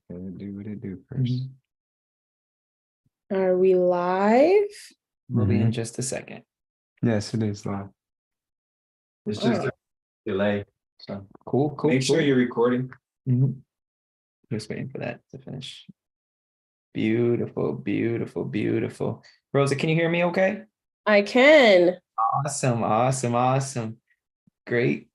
Do what it do first. Are we live? We'll be in just a second. Yes, it is live. It's just a delay. So Cool. make sure you're recording. Mhm. Just waiting for that to finish. Beautiful. Rosa, can you hear me okay? I can. Awesome. Great.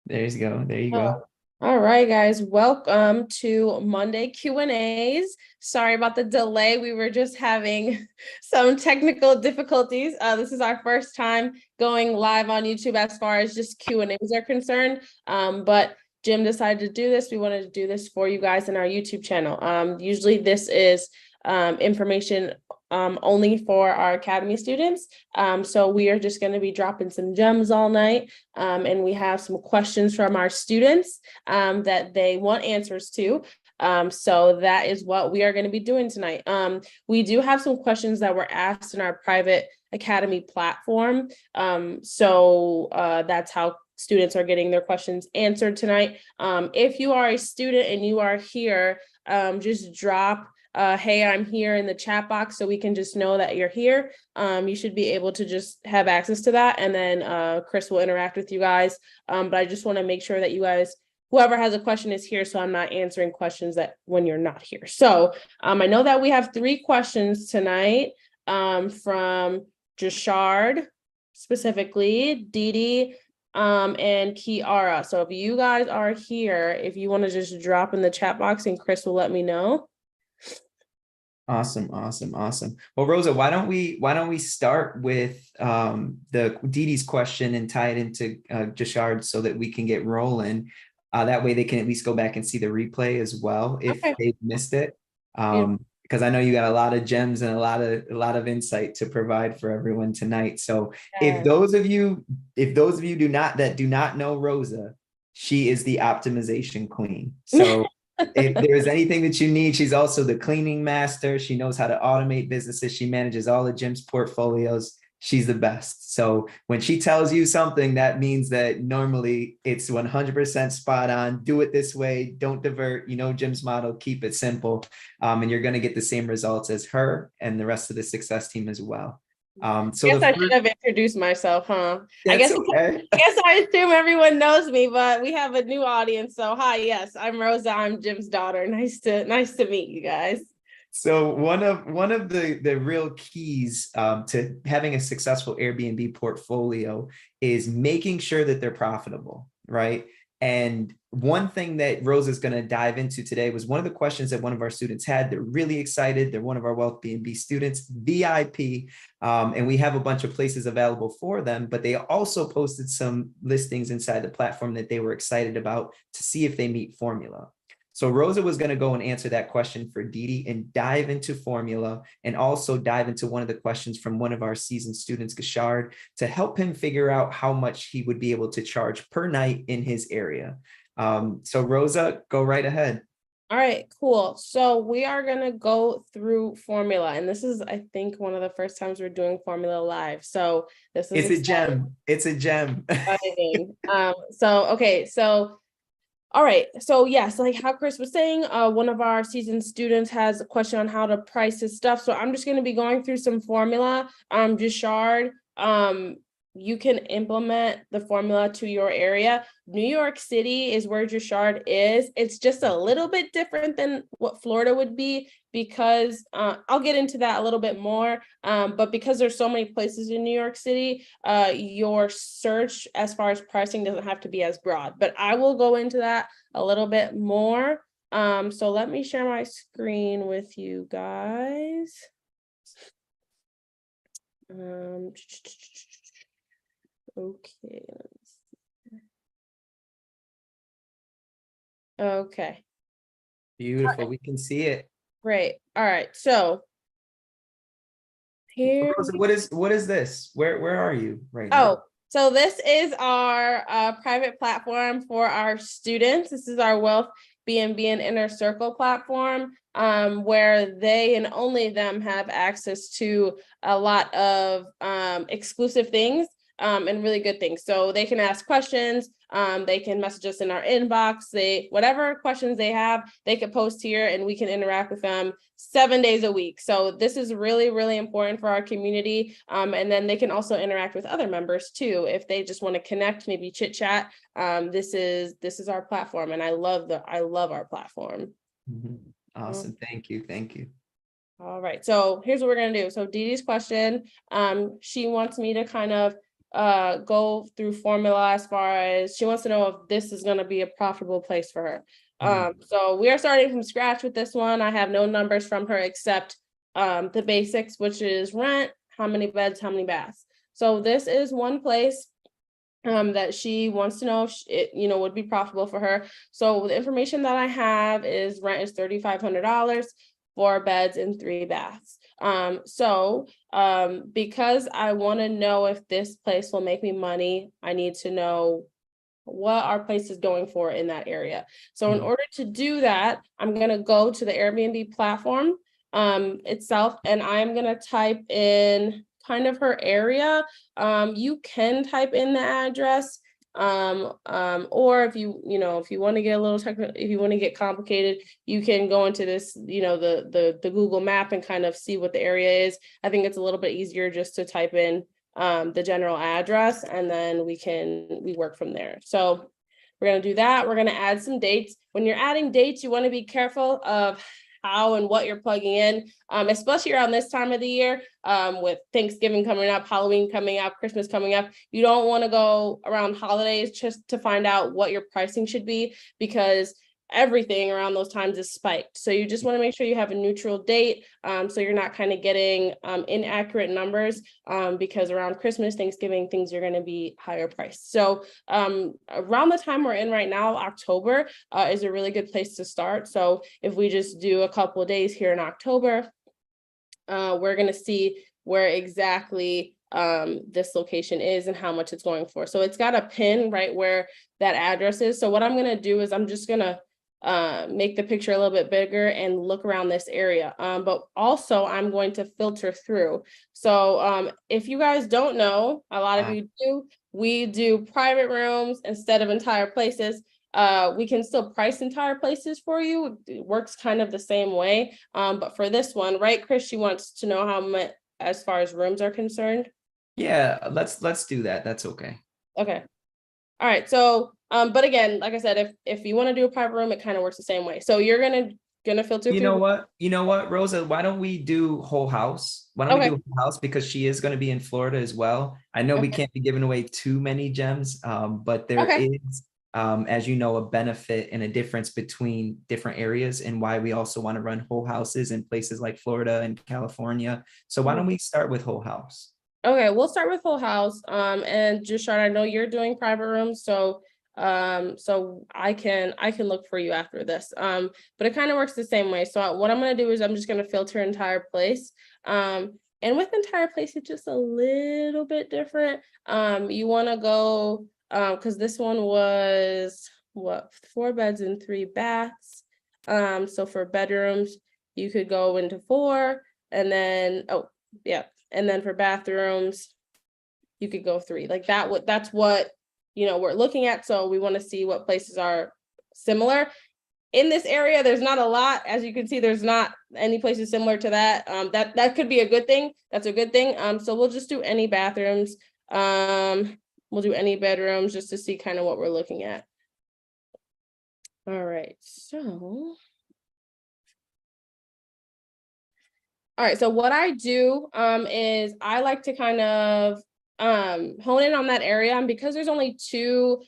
There you go. All right, guys. Welcome to Monday Q&As. Sorry about the delay. We were just having some technical difficulties. This is our first time going live on YouTube as far as just Q&As are concerned. But Jim decided to do this. We wanted to do this for you guys in our YouTube channel. Usually this is information only for our Academy students. So we are just going to be dropping some gems all night. And we have some questions from our students that they want answers to. So that is what we are going to be doing tonight. We do have some questions that were asked in our private Academy platform. So that's how students are getting their questions answered tonight. If you are a student and you are here, just drop hey, I'm here in the chat box so we can just know that you're here. You should be able to just have access to that, and then Chris will interact with you guys. But I just want to make sure that you guys, whoever has a question is here, so I'm not answering questions that when you're not here. So I know that we have 3 questions tonight from Jashard, specifically, Didi, and Kiara. So if you guys are here, if you want to just drop in the chat box and Chris will let me know. Awesome. Well, Rosa, why don't we start with the Didi's question and tie it into Jashard so that we can get rolling. That way they can at least go back and see the replay as well if they've missed it. Because I know you got a lot of gems and a lot of insight to provide for everyone tonight. So if those of you do not know Rosa, she is the optimization queen. So if there's anything that you need, she's also the cleaning master. She knows how to automate businesses. She manages all of Jim's portfolios. She's the best. So when she tells you something, that means that normally it's 100% spot on. Do it this way. Don't divert. You know Jim's model. Keep it simple. And you're going to get the same results as her and the rest of the success team as well. So I guess I should have introduced myself, huh? I guess I assume everyone knows me, but we have a new audience. So hi, yes, I'm Rosa. I'm Jim's daughter. Nice to meet you guys. So one of the real keys to having a successful Airbnb portfolio is making sure that they're profitable, right? And one thing that Rose is going to dive into today was one of the questions that one of our students had. They're really excited. They're one of our Wealth B&B students, VIP, and we have a bunch of places available for them, but they also posted some listings inside the platform that they were excited about to see if they meet formula. So Rosa was going to go and answer that question for Didi and dive into formula and also dive into one of the questions from one of our seasoned students, Gashard, to help him figure out how much he would be able to charge per night in his area. So Rosa, go right ahead. All right, cool. So we are going to go through formula. And this is, I think, one of the first times we're doing formula live. So this is exciting. It's a gem. So all right. So yes, like how Chris was saying, one of our seasoned students has a question on how to price his stuff. So I'm just going to be going through some formula. Jashard, you can implement the formula to your area. New York City is where Jashard is. It's just a little bit different than what Florida would be because I'll get into that a little bit more. But because there's so many places in New York City, your search as far as pricing doesn't have to be as broad. But I will go into that a little bit more. So let me share my screen with you guys. Okay. Okay. Beautiful. We can see it. Great. All right. So here. What is this? Where are you right now? Oh, so this is our private platform for our students. This is our Wealth B&B and Inner Circle platform, where they and only them have access to a lot of exclusive things and really good things. So they can ask questions. They can message us in our inbox. Whatever questions they have, they could post here and we can interact with them 7 days a week. So this is really, really important for our community. And then they can also interact with other members too. If they just want to connect, maybe chit chat. This is our platform, and I love our platform. Awesome. Thank you. Thank you. All right. So here's what we're going to do. So Dee Dee's question, she wants me to kind of go through formula as far as she wants to know if this is going to be a profitable place for her. So we are starting from scratch with this one. I have no numbers from her except the basics, which is rent, how many beds, how many baths. So this is one place that she wants to know if it, would be profitable for her. So the information that I have is rent is $3,500, 4 beds and 3 baths. Because I want to know if this place will make me money, I need to know what our place is going for in that area. So in order to do that, I'm going to go to the Airbnb platform itself, and I'm going to type in kind of her area. You can type in the address, or if you want to get a little technical, if you want to get complicated, you can go into this, the Google map and kind of see what the area is. I think it's a little bit easier just to type in the general address, and then we work from there. So we're going to do that. We're going to add some dates. When you're adding dates, you want to be careful of how and what you're plugging in, especially around this time of the year, with Thanksgiving coming up, Halloween coming up, Christmas coming up. You don't want to go around holidays just to find out what your pricing should be, because everything around those times is spiked. So you just want to make sure you have a neutral date, so you're not kind of getting inaccurate numbers, because around Christmas, Thanksgiving, things are going to be higher priced. So around the time we're in right now, October is a really good place to start. So if we just do a couple of days here in October, we're going to see where exactly this location is and how much it's going for. So it's got a pin right where that address is. So what I'm going to do is I'm just going to make the picture a little bit bigger and look around this area. But also I'm going to filter through. So if you guys don't know, a lot of you do, we do private rooms instead of entire places. We can still price entire places for you. It works kind of the same way. But for this one, right, Chris, she wants to know how much as far as rooms are concerned. Yeah, let's do that. That's okay. Okay. All right. So, but again, like I said, if you want to do a private room, it kind of works the same way. So you're gonna filter through. You know what, Rosa, why don't we do whole house? Why don't we do whole house? Because she is going to be in Florida as well. I know we can't be giving away too many gems, but there is, as you know, a benefit and a difference between different areas, and why we also want to run whole houses in places like Florida and California. So why don't we start with whole house? Okay, we'll start with whole house. And Jushard, I know you're doing private rooms, so I can look for you after this. But it kind of works the same way. So what I'm gonna do is I'm just gonna filter entire place. And with entire place, it's just a little bit different. You want to go because this one was 4 beds and 3 baths. So for bedrooms, you could go into 4, and then and then for bathrooms, you could go 3. Like that's what we're looking at. So we want to see what places are similar. In this area, there's not a lot. As you can see, there's not any places similar to that. That could be a good thing. That's a good thing. So we'll just do any bathrooms. We'll do any bedrooms just to see kind of what we're looking at. All right, so. All right, so what I do is I like to kind of hone in on that area, and because there's only two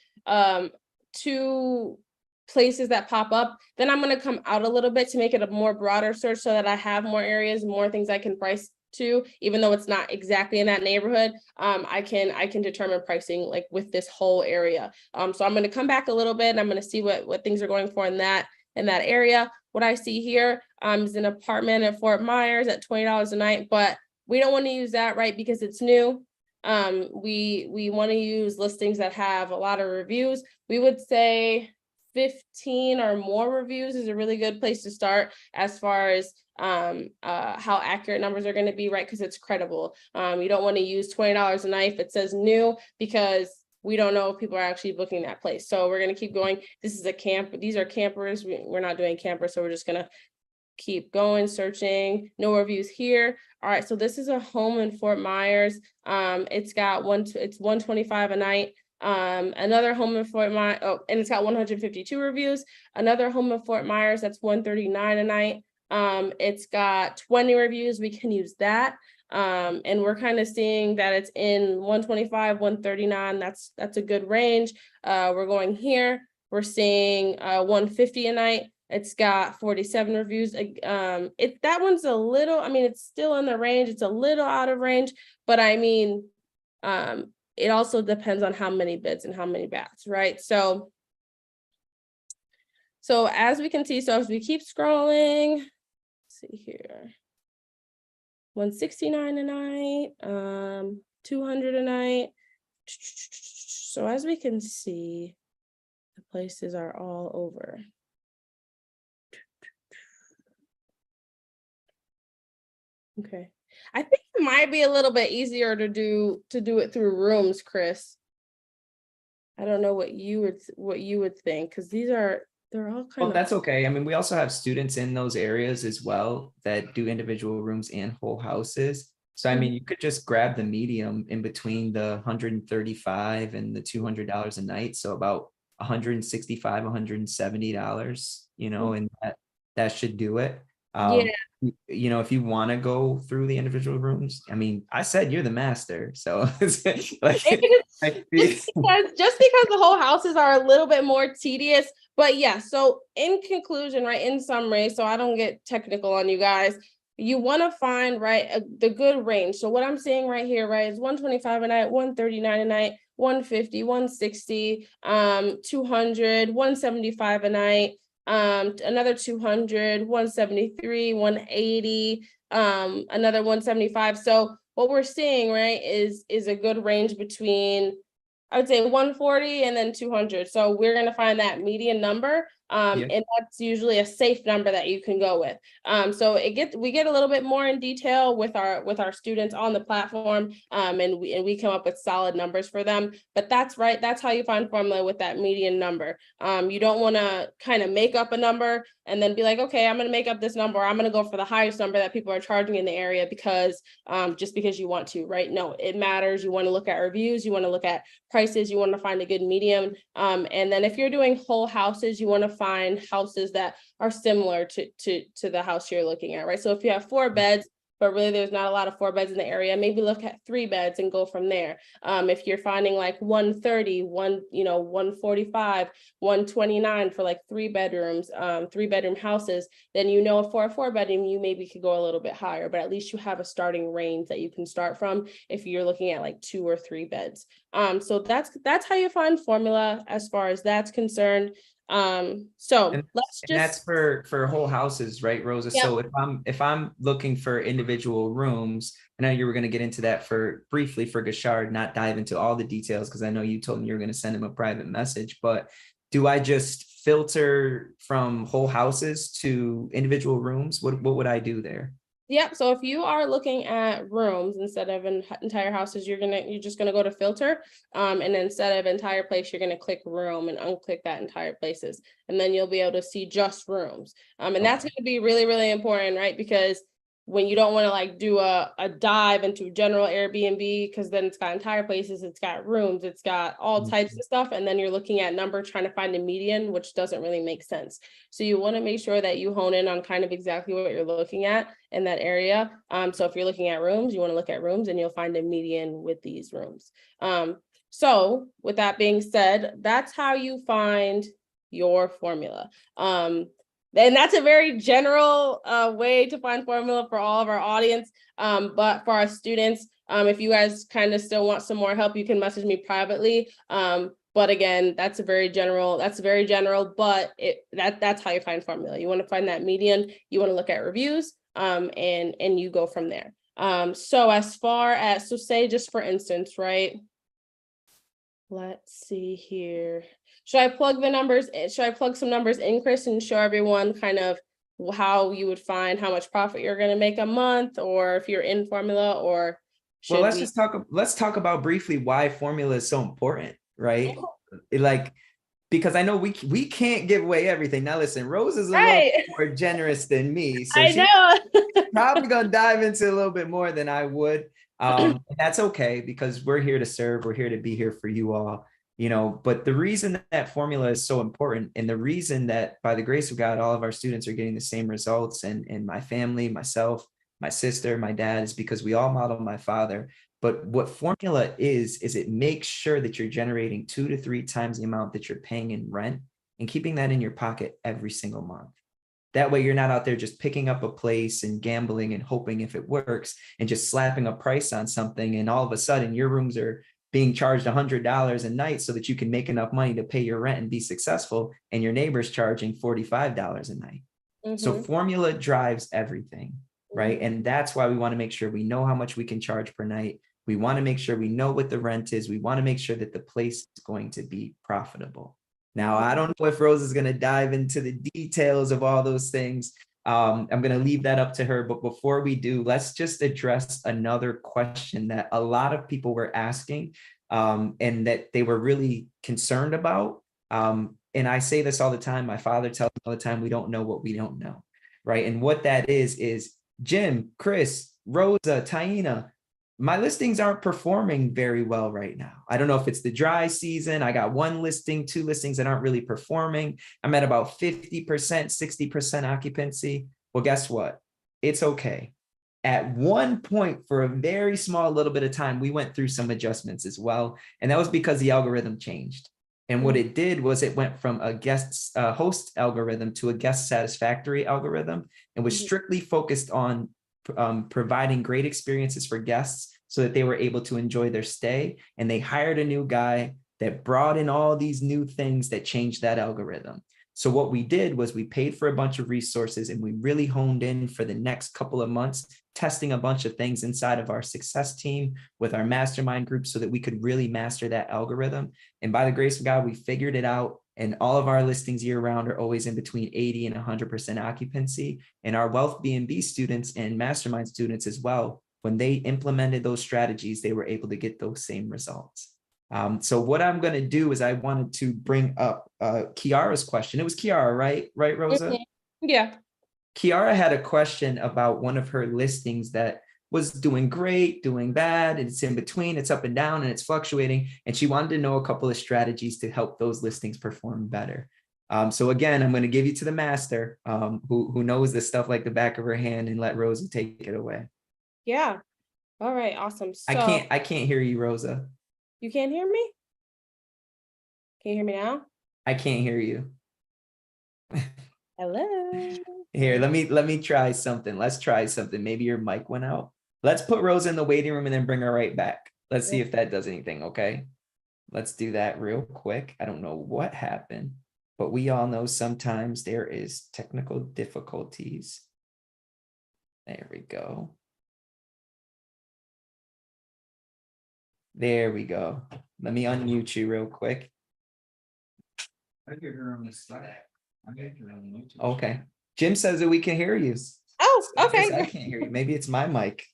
places that pop up, then I'm going to come out a little bit to make it a more broader search so that I have more areas, more things I can price to, even though it's not exactly in that neighborhood. I can determine pricing like with this whole area. So I'm going to come back a little bit and I'm going to see what things are going for in that area. What I see here is an apartment at Fort Myers at $20 a night, but we don't want to use that, right? Because it's new. We want to use listings that have a lot of reviews. We would say 15 or more reviews is a really good place to start as far as how accurate numbers are going to be, right? Because it's credible. You don't want to use $20 a night if it says new, because we don't know if people are actually booking that place. So we're gonna keep going. This is a camp, these are campers. We're not doing campers, so we're just gonna keep going, searching, no reviews here. All right, so this is a home in Fort Myers. It's got it's $125 a night. Another home in Fort Myers, oh, and it's got 152 reviews. Another home in Fort Myers, that's $139 a night. It's got 20 reviews. We can use that. And we're kind of seeing that it's in 125, 139. That's a good range. We're going here. We're seeing 150 a night. It's got 47 reviews. That one's a little, I mean, it's still in the range. It's a little out of range, but I mean, it also depends on how many bids and how many baths, right? So as we can see, so as we keep scrolling, let's see here, 169 a night, 200 a night. So as we can see, the places are all over. Okay, I think it might be a little bit easier to do it through rooms, Chris. I don't know what you would think, because they're all kind Well, of. that's okay. I mean, we also have students in those areas as well that do individual rooms and whole houses. So, I mean, you could just grab the medium in between the 135 and the $200 a night. So about $165, $170, you know, and that should do it. Yeah. You know, if you want to go through the individual rooms, I mean, I said you're the master, so it's like just because the whole houses are a little bit more tedious. But yeah, so in conclusion, right, in summary, so I don't get technical on you guys, you want to find, right, the good range. So what I'm seeing right here, right, is 125 a night, 139 a night, 150, 160, 200, 175 a night, another 200, 173, 180, another 175. So what we're seeing, right, is a good range between, I would say 140 and then 200. So we're going to find that median number. And that's usually a safe number that you can go with. So we get a little bit more in detail with our students on the platform, and we come up with solid numbers for them. But that's right. That's how you find formula with that median number. You don't want to kind of make up a number and then be like, okay, I'm going to make up this number. I'm going to go for the highest number that people are charging in the area because just because you want to, right? No, it matters. You want to look at reviews. You want to look at prices. You want to find a good medium. And then if you're doing whole houses, you want to find houses that are similar to the house you're looking at, right? So if you have 4 beds, but really there's not a lot of 4 beds in the area, maybe look at 3 beds and go from there. If you're finding like 130, 145, 129 for like 3 bedrooms, 3-bedroom houses, then you know for a 4-bedroom, you maybe could go a little bit higher, but at least you have a starting range that you can start from if you're looking at like 2 or 3 beds. So that's how you find formula as far as that's concerned. So let's just, that's for whole houses, right, Rosa? Yep. So if I'm looking for individual rooms, I know you were going to get into that briefly for Gashard, not dive into all the details because I know you told me you were going to send him a private message, but do I just filter from whole houses to individual rooms? What would I do there? Yep. So if you are looking at rooms instead of entire houses, you're just gonna go to filter, and then instead of entire place, you're gonna click room and unclick that entire places, and then you'll be able to see just rooms. And that's gonna be really, really important, right? Because when you don't want to like do a dive into general Airbnb, because then it's got entire places, it's got rooms, it's got all types of stuff, and then you're looking at number trying to find a median, which doesn't really make sense. So you want to make sure that you hone in on kind of exactly what you're looking at in that area. So if you're looking at rooms, you want to look at rooms and you'll find a median with these rooms. So with that being said, that's how you find your formula. And that's a very general way to find formula for all of our audience. But for our students, if you guys kind of still want some more help, you can message me privately. But again, that's very general, but that's how you find formula. You want to find that median, you want to look at reviews, and you go from there. So as far as, so say just for instance, right? Let's see here. Should I plug the numbers? Should I plug some numbers in, Chris, and show everyone kind of how you would find how much profit you're going to make a month, or if you're in formula, or should let's talk about briefly why formula is so important. right? Like, because I know we can't give away everything. Now listen, Rose is a little Right. more generous than me, so I she's know. probably gonna dive into a little bit more than I would. And that's okay, because we're here to serve. We're here to be here for you all, you know. But the reason that formula is so important, and the reason that by the grace of God, all of our students are getting the same results, and my family, myself, my sister, my dad, is because we all model my father. But what formula is it makes sure that you're generating 2 to 3 times the amount that you're paying in rent and keeping that in your pocket every single month. That way you're not out there just picking up a place and gambling and hoping if it works and just slapping a price on something. And all of a sudden your rooms are being charged $100 a night so that you can make enough money to pay your rent and be successful. And your neighbor's charging $45 a night. So formula drives everything, right? And that's why we want to make sure we know how much we can charge per night. We want to make sure we know what the rent is. We want to make sure that the place is going to be profitable. Now, I don't know if Rose is going to dive into the details of all those things. I'm going to leave that up to her. But before we do, let's just address another question that a lot of people were asking, and that they were really concerned about. And I say this all the time. My father tells me all the time, we don't know what we don't know, right? And what that is Jim, Chris, Rosa, Taina, my listings aren't performing very well right now. I don't know if it's the dry season. I got 1 listing, 2 listings that aren't really performing. I'm at about 50%, 60% occupancy. Well, guess what? It's okay. At one point, for a very small little bit of time, we went through some adjustments as well. And that was because the algorithm changed. And what it did was it went from a guest host algorithm to a guest satisfactory algorithm, and was strictly focused on providing great experiences for guests so that they were able to enjoy their stay. And they hired a new guy that brought in all these new things that changed that algorithm. So what we did was we paid for a bunch of resources, and we really honed in for the next couple of months, testing a bunch of things inside of our success team with our mastermind group so that we could really master that algorithm. And by the grace of God, we figured it out. And all of our listings year round are always in between 80 and 100% occupancy. And our Wealth B&B students and mastermind students as well, when they implemented those strategies, they were able to get those same results. So what I'm going to do is I wanted to bring up Kiara's question. It was Kiara, right? Right, Rosa? Yeah. Kiara had a question about one of her listings that was doing great, doing bad. It's in between, it's up and down, and it's fluctuating. And she wanted to know a couple of strategies to help those listings perform better. So again, I'm going to give you to the master, who knows this stuff like the back of her hand, and let Rosa take it away. Yeah. All right. Awesome. So I can't hear you, Rosa. You can't hear me? Can you hear me now? I can't hear you. Hello. Here, let me try something. Let's try something. Maybe your mic went out. Let's put Rosa in the waiting room and then bring her right back. Let's see if that does anything. Okay. Let's do that real quick. I don't know what happened, but we all know sometimes there is technical difficulties. There we go. There we go. Let me unmute you real quick. I can hear on the Slack. I can hear on YouTube. Okay. Jim says that we can hear you. Oh, I guess okay. I can't hear you. Maybe it's my mic.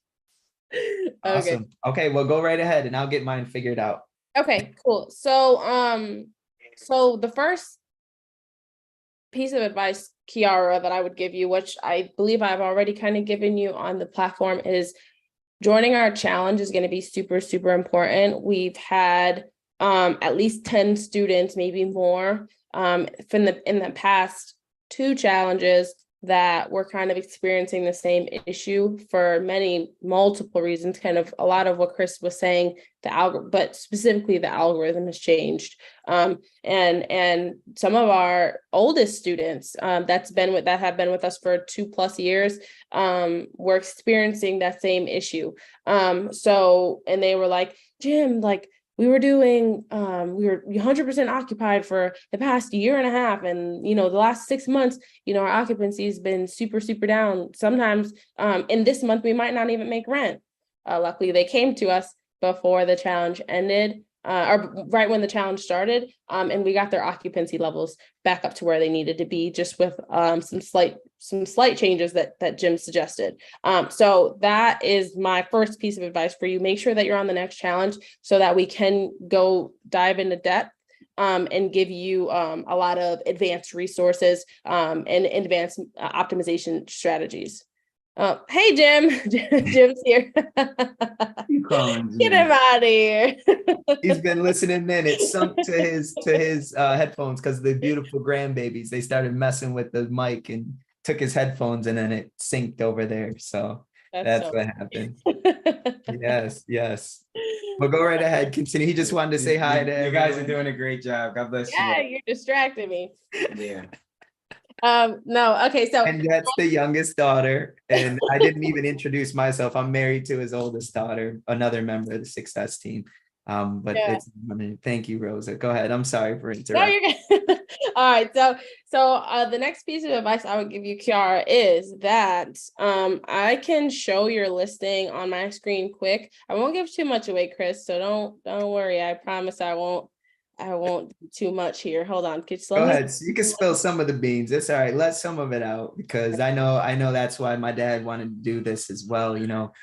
Okay. Awesome. Okay, well, go right ahead and I'll get mine figured out. Okay, cool. So, so the first piece of advice, Kiara, that I would give you, which I believe I've already kind of given you on the platform, is joining our challenge is going to be super, super important. We've had at least 10 students, maybe more, in the past 2 challenges that were kind of experiencing the same issue for multiple reasons. Kind of a lot of what Chris was saying, but specifically the algorithm has changed. And some of our oldest students that have been with us for 2+ years were experiencing that same issue. So, and they were like, Jim, like, we were 100% occupied for the past year and a half. And, the last 6 months, our occupancy has been super, super down. Sometimes in this month, we might not even make rent. Luckily, they came to us before the challenge ended. or right when the challenge started. And we got their occupancy levels back up to where they needed to be, just with some slight changes that Jim suggested. So that is my first piece of advice for you. Make sure that you're on the next challenge so that we can go dive into depth and give you a lot of advanced resources and advanced optimization strategies. Hey, Jim. Jim's here. You calling Get him out of here. He's been listening in. It sunk to his headphones because the beautiful grandbabies, they started messing with the mic and took his headphones, and then it synced over there. So that's so what happened. Yes. Well, go right ahead. Continue. He just wanted to say hi to you guys are everyone. doing a great job. God bless Yeah, you. you're distracting me. Yeah. No, okay, so And that's the youngest daughter. And I didn't even introduce myself. I'm married to his oldest daughter, another member of the Success team. But yeah. thank you, Rosa. Go ahead. I'm sorry for No, interrupting. you're good. All right, so the next piece of advice I would give you, Kiara, is that I can show your listing on my screen quick. I won't give too much away, Chris, so don't worry. I promise I won't do too much here. Hold on. Go ahead. So you can spill some of the beans. It's all right. Let some of it out, because I know that's why my dad wanted to do this as well. You know,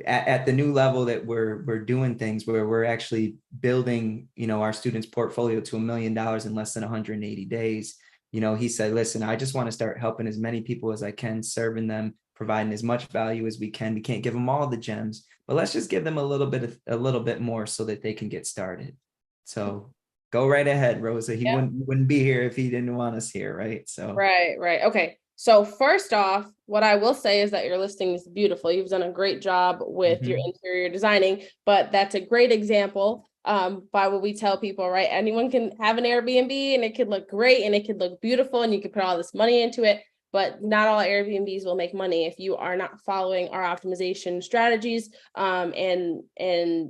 at the new level that we're doing things, where we're actually building, you know, our students' portfolio to $1 million in less than 180 days. You know, he said, listen, I just want to start helping as many people as I can, serving them, providing as much value as we can. We can't give them all the gems, but let's just give them a little bit more so that they can get started. So go right ahead, Rosa. He wouldn't be here if he didn't want us here, right? So right. Okay. So first off, what I will say is that your listing is beautiful. You've done a great job with your interior designing, but that's a great example by what we tell people, right? Anyone can have an Airbnb and it could look great and it could look beautiful and you could put all this money into it, but not all Airbnbs will make money if you are not following our optimization strategies. And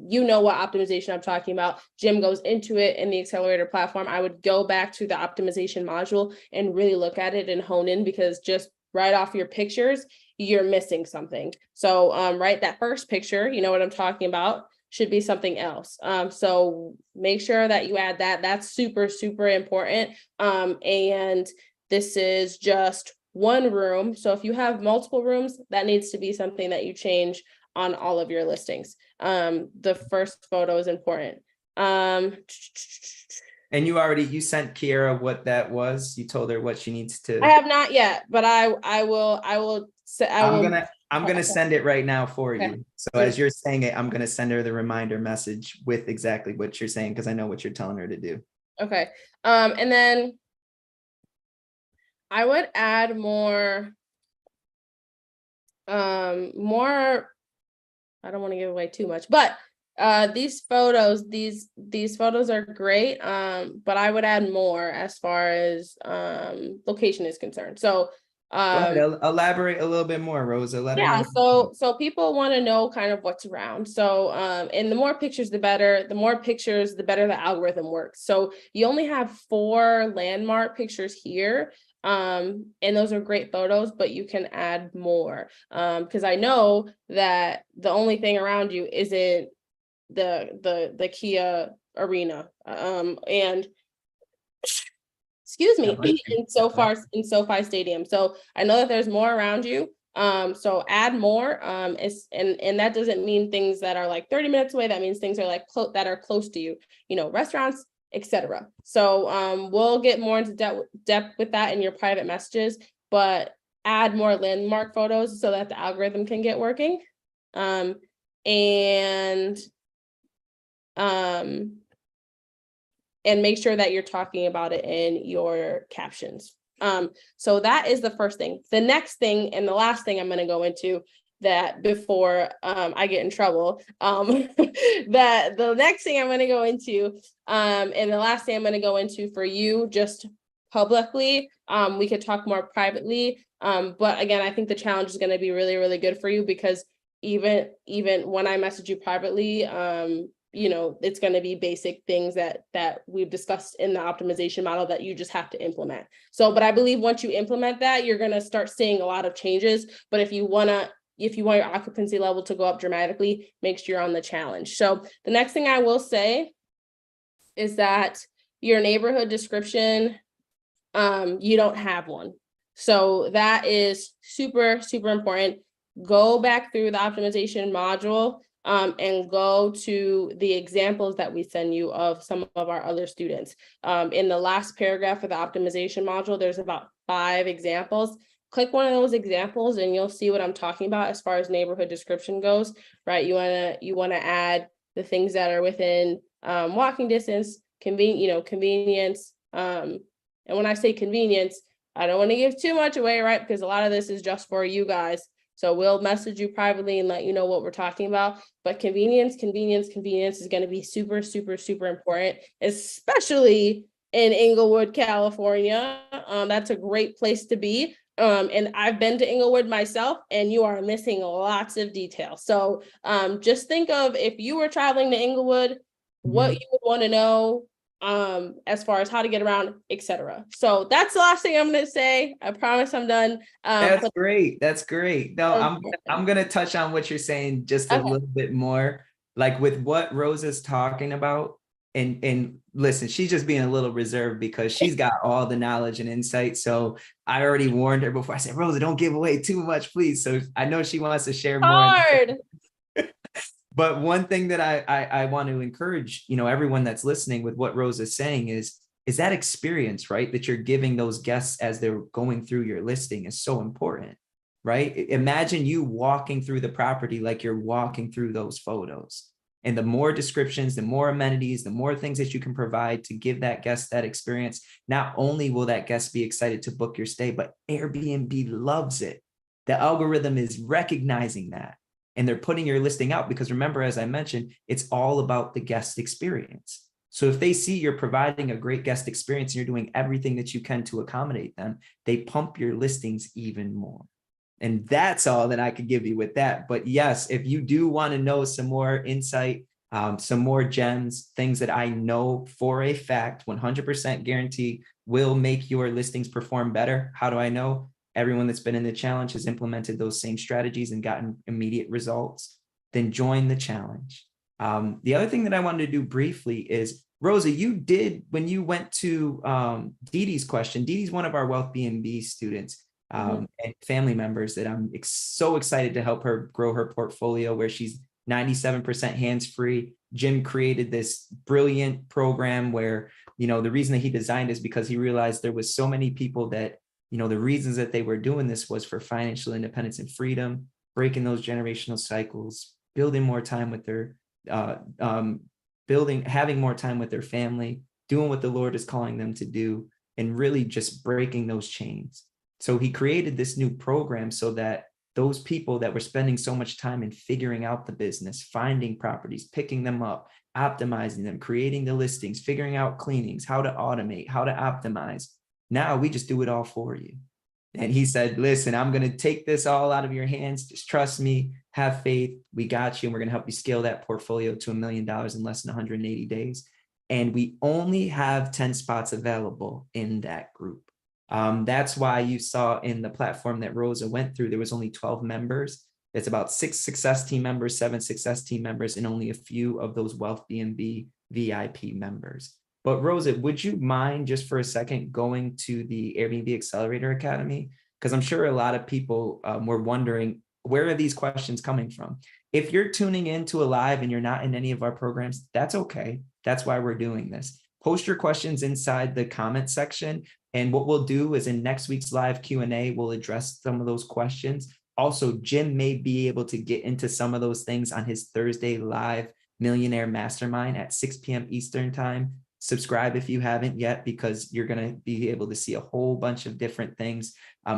you know what optimization I'm talking about. Jim goes into it in the accelerator platform. I would go back to the optimization module and really look at it and hone in, because just right off your pictures, you're missing something. So right, that first picture, you know what I'm talking about, should be something else. So make sure that you add that. That's super, super important. And this is just one room. So if you have multiple rooms, that needs to be something that you change on all of your listings. The first photo is important. And you sent Kiara what that was. You told her what she needs to. I have not yet, but I will. I'm gonna send it right now for Okay. you. So as you're saying it, I'm gonna send her the reminder message with exactly what you're saying, because I know what you're telling her to do. Okay. And then I would add more, I don't want to give away too much, but these photos are great. But I would add more as far as location is concerned. So Go ahead, elaborate a little bit more, Rosa. yeah, so people want to know kind of what's around. So and the more pictures, the better. The more pictures, the better the algorithm works. So you only have 4 landmark pictures here. And those are great photos, but you can add more. Because I know that the only thing around you isn't the Kia arena. And excuse me, in SoFi Stadium. So I know that there's more around you. So add more. And that doesn't mean things that are like 30 minutes away. That means things are like that are close to you, you know, restaurants, etc. So we'll get more into depth with that in your private messages, but add more landmark photos so that the algorithm can get working. And make sure that you're talking about it in your captions. So that is the first thing. The next thing and the last thing I'm going to go into, that before I get in trouble, that the next thing I'm going to go into, and the last thing I'm going to go into for you just publicly, we could talk more privately. But again, I think the challenge is going to be really, really good for you, because even when I message you privately, you know, it's going to be basic things that we've discussed in the optimization model that you just have to implement. So, but I believe once you implement that, you're going to start seeing a lot of changes. But if you want your occupancy level to go up dramatically, make sure you're on the challenge. So the next thing I will say is that your neighborhood description, you don't have one. So that is super, super important. Go back through the optimization module and go to the examples that we send you of some of our other students. In the last paragraph of the optimization module, there's about 5 examples. Click one of those examples and you'll see what I'm talking about as far as neighborhood description goes, right? You wanna add the things that are within walking distance, convenience. And when I say convenience, I don't want to give too much away, right? Because a lot of this is just for you guys. So we'll message you privately and let you know what we're talking about. But convenience is going to be super, super, super important, especially in Inglewood, California. That's a great place to be. And I've been to Inglewood myself, and you are missing lots of detail. So just think of, if you were traveling to Inglewood, what you would want to know as far as how to get around, etc. So that's the last thing I'm going to say. I promise I'm done. That's great. That's great. No, I'm going to touch on what you're saying just a little bit more, like with what Rosa's talking about. And listen, she's just being a little reserved because she's got all the knowledge and insight. So I already warned her before. I said, Rosa, don't give away too much, please. So I know she wants to share more. Hard. But one thing that I want to encourage, everyone that's listening with what Rose is saying is that experience, right? That you're giving those guests as they're going through your listing is so important, right? Imagine you walking through the property like you're walking through those photos. And the more descriptions, the more amenities, the more things that you can provide to give that guest that experience, not only will that guest be excited to book your stay, but Airbnb loves it. The algorithm is recognizing that. And they're putting your listing out because, remember, as I mentioned, it's all about the guest experience. So if they see you're providing a great guest experience and you're doing everything that you can to accommodate them, they pump your listings even more. And that's all that I could give you with that. But yes, if you do want to know some more insight, some more gems, things that I know for a fact, 100% guarantee will make your listings perform better. How do I know? Everyone that's been in the challenge has implemented those same strategies and gotten immediate results. Then join the challenge. The other thing that I wanted to do briefly is, Rosa, you did, when you went to Dee Dee's question, Dee Dee's one of our Wealth BNB students and family members that I'm so excited to help her grow her portfolio, where she's 97% hands-free. Jim created this brilliant program where, the reason that he designed is because he realized there was so many people that, the reasons that they were doing this was for financial independence and freedom, breaking those generational cycles, building more time with their, having more time with their family, doing what the Lord is calling them to do, and really just breaking those chains. So he created this new program so that those people that were spending so much time in figuring out the business, finding properties, picking them up, optimizing them, creating the listings, figuring out cleanings, how to automate, how to optimize. Now we just do it all for you. And he said, listen, I'm going to take this all out of your hands. Just trust me, have faith. We got you. And we're going to help you scale that portfolio to $1 million in less than 180 days. And we only have 10 spots available in that group. That's why you saw in the platform that Rosa went through, there was only 12 members. It's about 6 success team members, 7 success team members, and only a few of those Wealth BNB VIP members. But Rosa, would you mind just for a second going to the Airbnb Accelerator Academy? Because I'm sure a lot of people were wondering, where are these questions coming from? If you're tuning into a live and you're not in any of our programs, that's okay. That's why we're doing this. Post your questions inside the comment section. And what we'll do is in next week's live Q&A, we'll address some of those questions. Also, Jim may be able to get into some of those things on his Thursday live Millionaire Mastermind at 6 p.m. Eastern time. Subscribe if you haven't yet, because you're going to be able to see a whole bunch of different things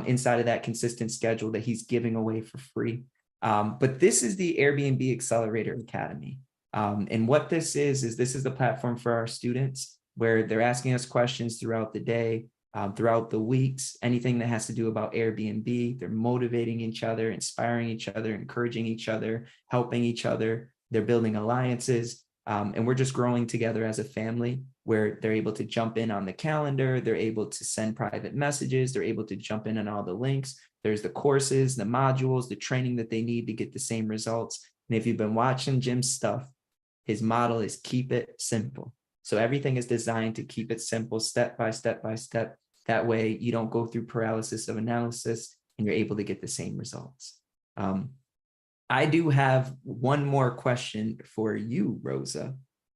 inside of that consistent schedule that he's giving away for free. But this is the Airbnb Accelerator Academy. And what this is this is the platform for our students where they're asking us questions throughout the day, throughout the weeks, anything that has to do about Airbnb. They're motivating each other, inspiring each other, encouraging each other, helping each other. They're building alliances. And we're just growing together as a family where they're able to jump in on the calendar. They're able to send private messages. They're able to jump in on all the links. There's the courses, the modules, the training that they need to get the same results. And if you've been watching Jim's stuff, his model is keep it simple. So everything is designed to keep it simple, step by step by step. That way you don't go through paralysis of analysis and you're able to get the same results. I do have one more question for you, Rosa.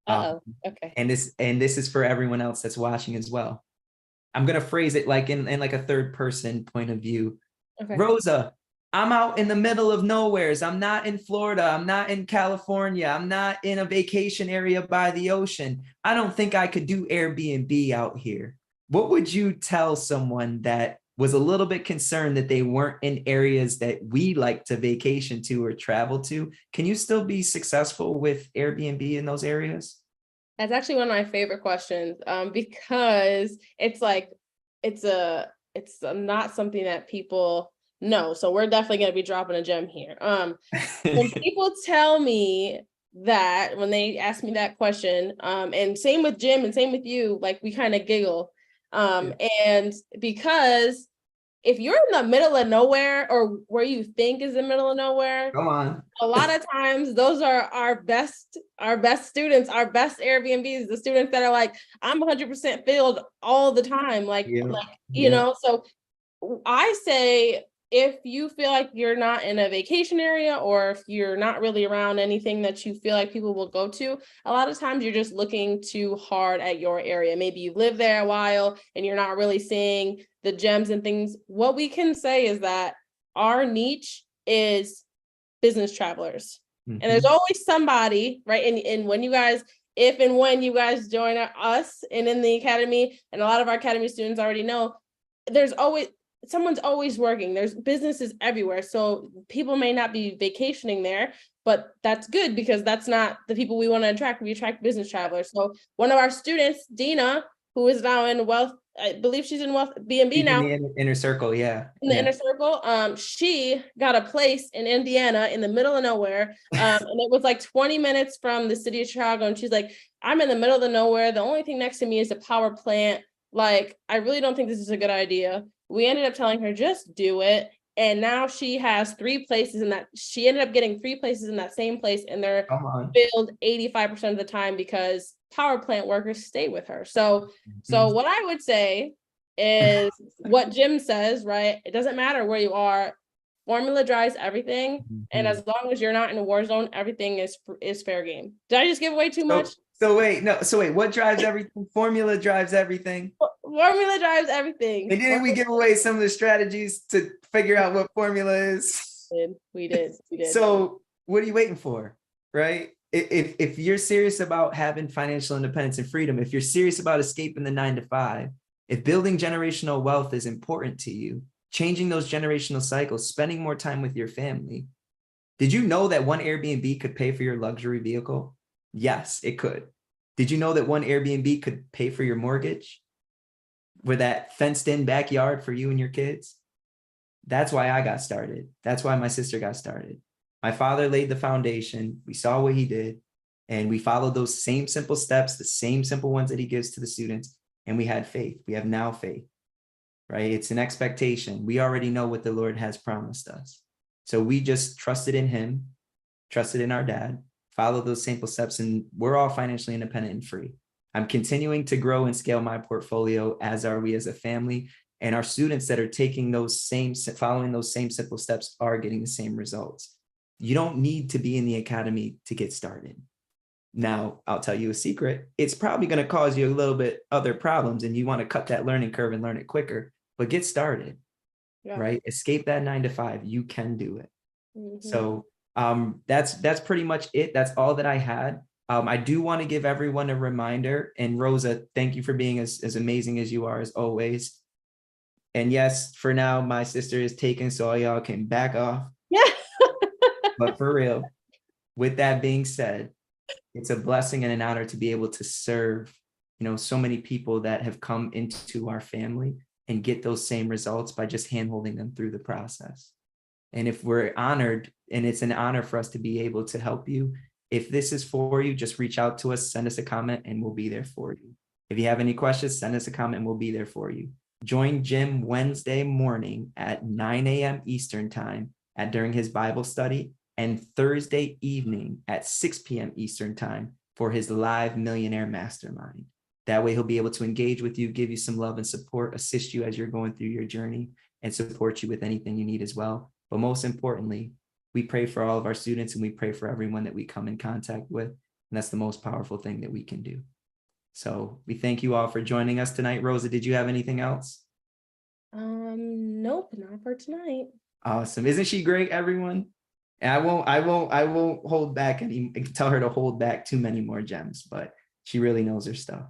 Okay. And this is for everyone else that's watching as well. I'm going to phrase it like in like a third person point of view. Okay. Rosa, I'm out in the middle of nowheres. I'm not in Florida. I'm not in California. I'm not in a vacation area by the ocean. I don't think I could do Airbnb out here. What would you tell someone that was a little bit concerned that they weren't in areas that we like to vacation to or travel to? Can you still be successful with Airbnb in those areas? That's actually one of my favorite questions, because it's like, it's not something that people know. So we're definitely going to be dropping a gem here. When people tell me that, when they ask me that question, and same with Jim and same with you, like we kind of giggle. And because if you're in the middle of nowhere, or where you think is the middle of nowhere, Come on. a lot of times those are our best students, our best Airbnbs, the students that are like, I'm 100% filled all the time. You know, so I say, if you feel like you're not in a vacation area, or if you're not really around anything that you feel like people will go to, a lot of times you're just looking too hard at your area. Maybe you've lived there a while and you're not really seeing the gems and things. What we can say is that our niche is business travelers. And there's always somebody, right? And when you guys, if and when you guys join us and in the academy, and a lot of our academy students already know, someone's always working. There's businesses everywhere. So people may not be vacationing there, but that's good, because that's not the people we want to attract. We attract business travelers. So one of our students, Dina, who is now in Wealth, I believe she's in Wealth B&B now. In the inner circle, yeah. In the inner circle, she got a place in Indiana in the middle of nowhere. And it was like 20 minutes from the city of Chicago. And she's like, I'm in the middle of the nowhere. The only thing next to me is a power plant. Like, I really don't think this is a good idea. We ended up telling her, just do it. And now she has 3 places she ended up getting 3 places in that same place, and they're filled 85% of the time because power plant workers stay with her. So what I would say is what Jim says, right? It doesn't matter where you are. Formula drives everything. And as long as you're not in a war zone, everything is fair game. Did I just give away too much? So wait, what drives everything? Formula drives everything. Formula drives everything. And didn't we give away some of the strategies to figure out what formula is? We did. So what are you waiting for, right? If you're serious about having financial independence and freedom, if you're serious about escaping the 9-to-5, if building generational wealth is important to you, changing those generational cycles, spending more time with your family, did you know that one Airbnb could pay for your luxury vehicle? Yes, it could. Did you know that one Airbnb could pay for your mortgage? With that fenced in backyard for you and your kids? That's why I got started. That's why my sister got started. My father laid the foundation. We saw what he did, and we followed those same simple steps, the same simple ones that he gives to the students. And we had faith. We have now faith, right? It's an expectation. We already know what the Lord has promised us. So we just trusted in him, trusted in our dad, followed those simple steps, and we're all financially independent and free. I'm continuing to grow and scale my portfolio, as are we as a family. And our students that are following those same simple steps are getting the same results. You don't need to be in the academy to get started. Now, I'll tell you a secret. It's probably going to cause you a little bit other problems, and you want to cut that learning curve and learn it quicker, but get started, right? Escape that 9-to-5. You can do it. So that's pretty much it. That's all that I had. I do want to give everyone a reminder, and Rosa, thank you for being as amazing as you are, as always. And yes, for now, my sister is taken, so all y'all can back off. Yeah. But for real, with that being said, it's a blessing and an honor to be able to serve, so many people that have come into our family and get those same results by just handholding them through the process. And if we're honored, and it's an honor for us to be able to help you, if this is for you, just reach out to us, send us a comment, and we'll be there for you. If you have any questions, send us a comment and we'll be there for you. Join Jim Wednesday morning at 9 a.m. Eastern time during his Bible study, and Thursday evening at 6 p.m. Eastern time for his live millionaire mastermind. That way he'll be able to engage with you, give you some love and support, assist you as you're going through your journey, and support you with anything you need as well. But most importantly, we pray for all of our students and we pray for everyone that we come in contact with. And that's the most powerful thing that we can do. So we thank you all for joining us tonight. Rosa, did you have anything else? Nope, not for tonight. Awesome. Isn't she great, everyone? And I won't hold back tell her to hold back too many more gems, but she really knows her stuff.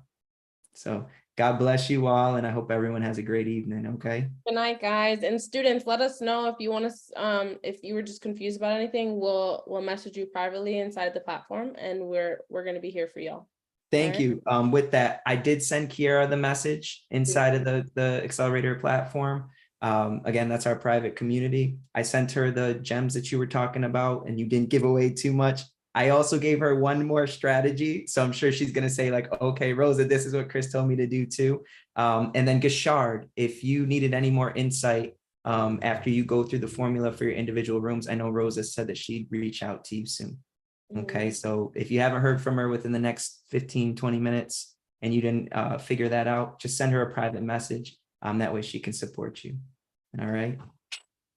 So God bless you all. And I hope everyone has a great evening. Okay. Good night, guys. And students, let us know if you want to, if you were just confused about anything, we'll message you privately inside the platform, and we're going to be here for y'all. Thank All right. you. With that, I did send Kiara the message inside of the accelerator platform. Again, that's our private community. I sent her the gems that you were talking about, and you didn't give away too much. I also gave her one more strategy. So I'm sure she's going to say like, okay, Rosa, this is what Chris told me to do too. And then Gashard, if you needed any more insight after you go through the formula for your individual rooms, I know Rosa said that she'd reach out to you soon. Okay, so if you haven't heard from her within the next 15, 20 minutes and you didn't figure that out, just send her a private message. That way she can support you. All right.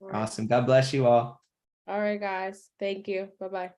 All right. Awesome. God bless you all. All right, guys. Thank you. Bye-bye.